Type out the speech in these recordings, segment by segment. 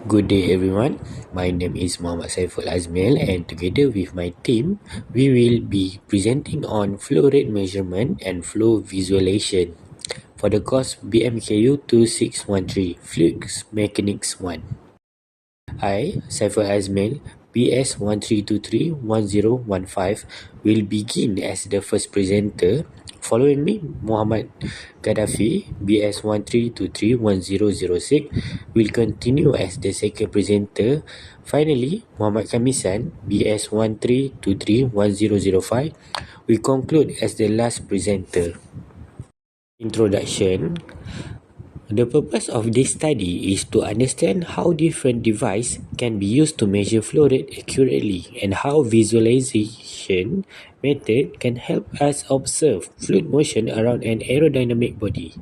Good day everyone, my name is Muhammad Saiful Azmil and together with my team, we will be presenting on flow rate measurement and flow visualization for the course BMKU 2613 Fluids Mechanics 1. I, Saiful Azmil, BS 13231015 will begin as the first presenter. Following me, Muhammad Gaddafi, BS 13231006 will continue as the second presenter. Finally, Muhammad Kamisan, BS 13231005 will conclude as the last presenter. Introduction. The purpose of this study is to understand how different devices can be used to measure flow rate accurately and how visualization method can help us observe fluid motion around an aerodynamic body.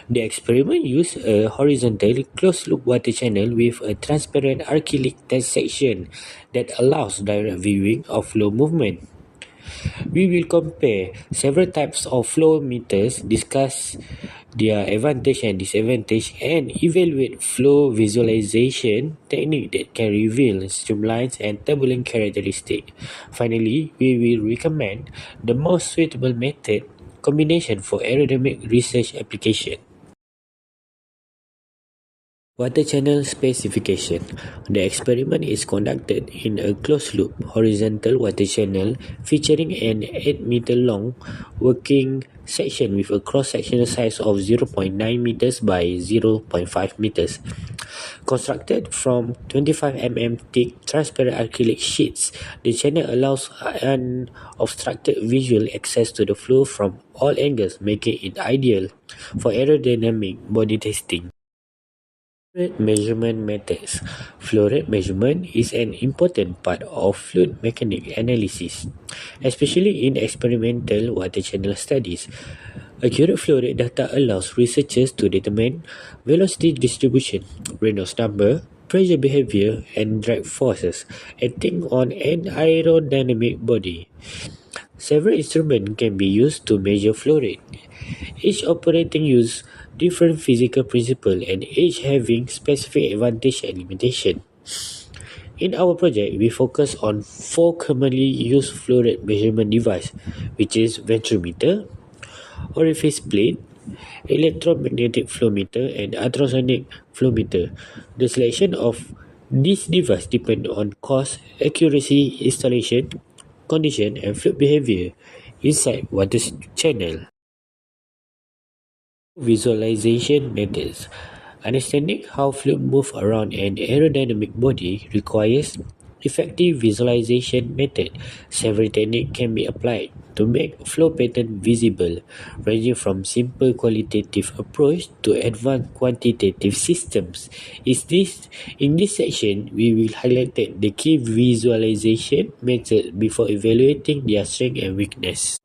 The experiment used a horizontal closed-loop water channel with a transparent acrylic test section that allows direct viewing of flow movement. We will compare several types of flow meters, discuss their advantage and disadvantage, and evaluate flow visualization technique that can reveal streamlines and turbulent characteristics. Finally, we will recommend the most suitable method combination for aerodynamic research application. Water channel specification. The experiment is conducted in a closed-loop horizontal water channel featuring an 8-meter long working section with a cross-sectional size of 0.9 meters by 0.5 meters. Constructed from 25 mm thick transparent acrylic sheets, the channel allows unobstructed visual access to the flow from all angles, making it ideal for aerodynamic body testing. Fluid measurement methods. Flow rate measurement is an important part of fluid mechanics analysis, especially in experimental water channel studies. Accurate flow rate data allows researchers to determine velocity distribution, Reynolds number, pressure behavior, and drag forces acting on an aerodynamic body. Several instruments can be used to measure flow rate. Each operating use different physical principles and each having specific advantage and limitation. In our project, we focus on 4 commonly used flow rate measurement devices, which is ventrimeter, orifice plate, electromagnetic flow meter, and ultrasonic flow meter. The selection of these devices depends on cost, accuracy, installation, condition, and fluid behavior inside water channel. Visualization methods. Understanding how fluid move around an aerodynamic body requires effective visualization method. Several techniques can be applied to make flow pattern visible, ranging from simple qualitative approach to advanced quantitative systems. In this section, we will highlight the key visualization methods before evaluating their strength and weakness.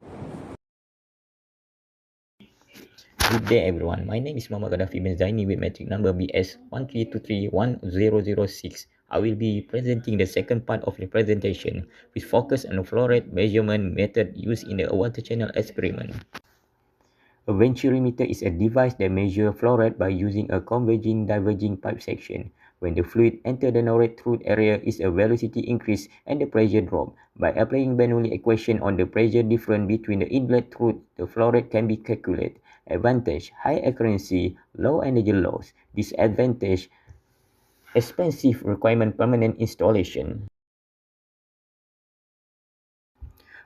Good day everyone, my name is Muhammad Gaddafi bin Zaini with metric number BS 13231006. I will be presenting the second part of the presentation, which focus on the flow rate measurement method used in the water channel experiment. A ventrimeter is a device that measures flow rate by using a converging diverging pipe section. When the fluid enters the no-rate-through area, is a velocity increase and the pressure drop. By applying Bernoulli equation on the pressure difference between the inlet through, the flow rate can be calculated. Advantage: high accuracy, low energy loss. Disadvantage: expensive, requirement permanent installation.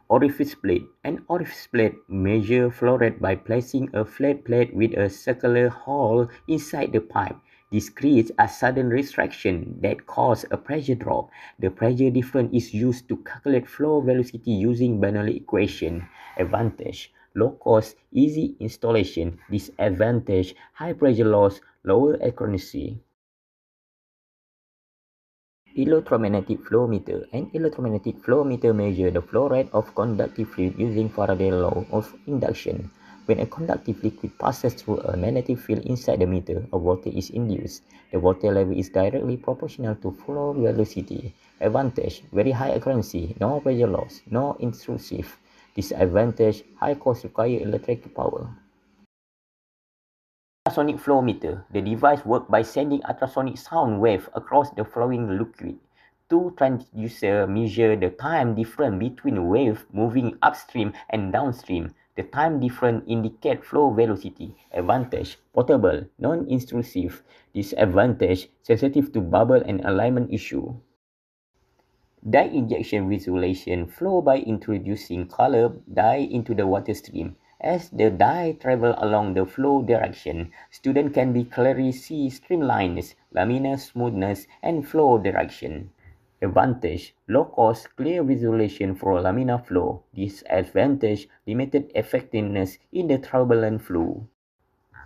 Orifice plate. An orifice plate measures flow rate by placing a flat plate with a circular hole inside the pipe. This creates a sudden restriction that causes a pressure drop. The pressure difference is used to calculate flow velocity using Bernoulli equation. Advantage: low cost, easy installation. Disadvantage: high pressure loss, lower accuracy. Electromagnetic flow meter. An electromagnetic flow meter measures the flow rate of conductive fluid using Faraday's law of induction. When a conductive liquid passes through a magnetic field inside the meter, a voltage is induced. The voltage level is directly proportional to flow velocity. Advantage: very high accuracy, no pressure loss, no intrusive. Disadvantage: high cost, require electric power. Ultrasonic flow meter. The device works by sending ultrasonic sound wave across the flowing liquid. Two transducers measure the time difference between waves moving upstream and downstream. The time difference indicates flow velocity. Advantage: portable, non-intrusive. Disadvantage: sensitive to bubble and alignment issue. Dye injection visualization flow by introducing color dye into the water stream. As the dye travels along the flow direction, students can be clearly see streamlines, laminar smoothness, and flow direction. Advantage: low cost, clear visualization for laminar flow. Disadvantage: limited effectiveness in the turbulent flow.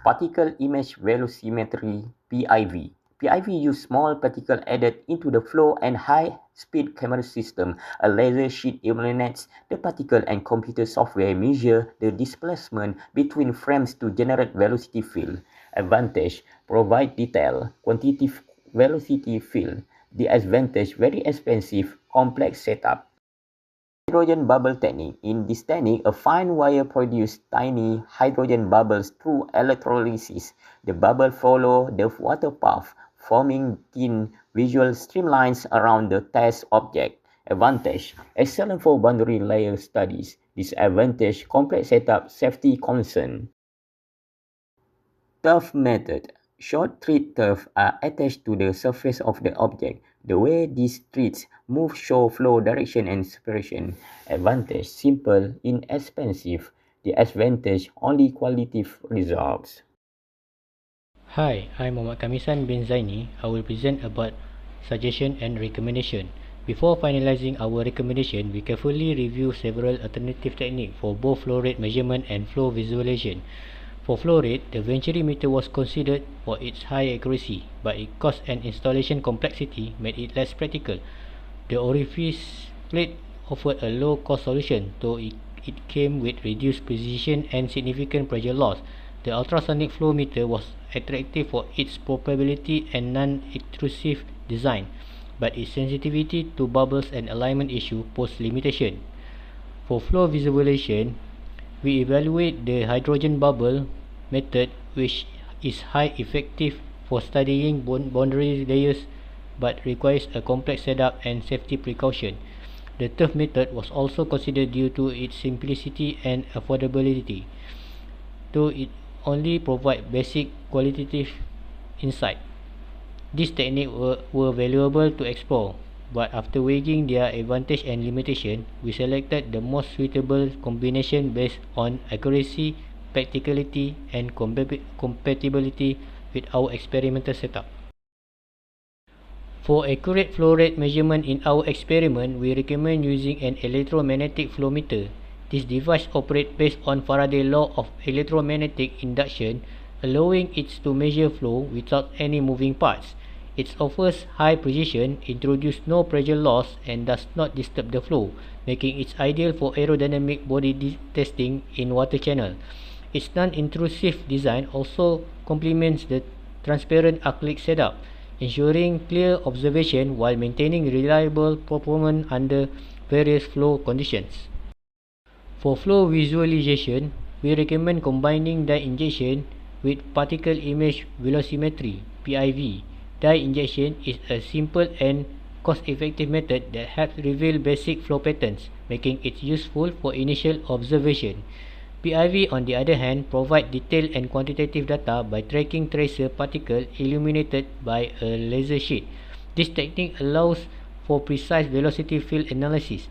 Particle image velocimetry (PIV). PIV use small particles added into the flow and high-speed camera system. A laser sheet illuminates the particle and computer software measure the displacement between frames to generate velocity field. Advantage: provide detailed, quantitative velocity field. Disadvantage: very expensive, complex setup. Hydrogen bubble technique. In this technique, a fine wire produces tiny hydrogen bubbles through electrolysis. The bubbles follow the water path, forming thin visual streamlines around the test object. Advantage: excellent for boundary layer studies. Disadvantage: complex setup, safety concern. Turf method. Short thread turf are attached to the surface of the object. The way these threads move show flow direction and separation. Advantage: simple, inexpensive. Disadvantage: only qualitative results. Hi, I'm Muhammad Kamisan bin Zaini. I will present about suggestion and recommendation. Before finalizing our recommendation, we carefully review several alternative techniques for both flow rate measurement and flow visualization. For flow rate, the Venturi meter was considered for its high accuracy, but its cost and installation complexity made it less practical. The orifice plate offered a low-cost solution, though it came with reduced precision and significant pressure loss. The ultrasonic flow meter was attractive for its portability and non-intrusive design, but its sensitivity to bubbles and alignment issue posed limitation. For flow visualization, we evaluate the hydrogen bubble method, which is high effective for studying boundary layers but requires a complex setup and safety precaution. The turf method was also considered due to its simplicity and affordability, though it only provides basic qualitative insight. These techniques were valuable to explore, but after weighing their advantage and limitation, we selected the most suitable combination based on accuracy, practicality, and compatibility with our experimental setup. For accurate flow rate measurement in our experiment, we recommend using an electromagnetic flow meter. This device operates based on Faraday's law of electromagnetic induction, allowing it to measure flow without any moving parts. It offers high precision, introduces no pressure loss, and does not disturb the flow, making it ideal for aerodynamic body testing in water channel. Its non-intrusive design also complements the transparent acrylic setup, ensuring clear observation while maintaining reliable performance under various flow conditions. For flow visualization, we recommend combining dye injection with particle image velocimetry (PIV). Dye injection is a simple and cost-effective method that helps reveal basic flow patterns, making it useful for initial observation. PIV, on the other hand, provides detailed and quantitative data by tracking tracer particles illuminated by a laser sheet. This technique allows for precise velocity field analysis.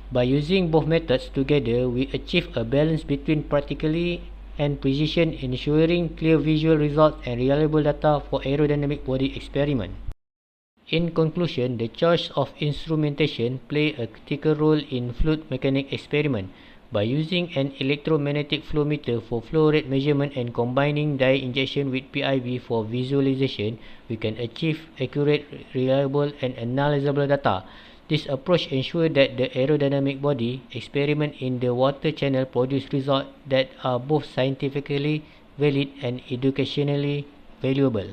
By using both methods together, we achieve a balance between practicality and precision, ensuring clear visual results and reliable data for aerodynamic body experiment. In conclusion, the choice of instrumentation plays a critical role in fluid mechanics experiment. By using an electromagnetic flow meter for flow rate measurement and combining dye injection with PIV for visualization, we can achieve accurate, reliable, and analyzable data. This approach ensures that the aerodynamic body experiment in the water channel produce results that are both scientifically valid and educationally valuable.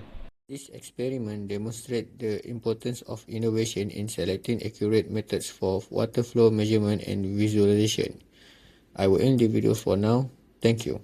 This experiment demonstrates the importance of innovation in selecting accurate methods for water flow measurement and visualization. I will end the video for now. Thank you.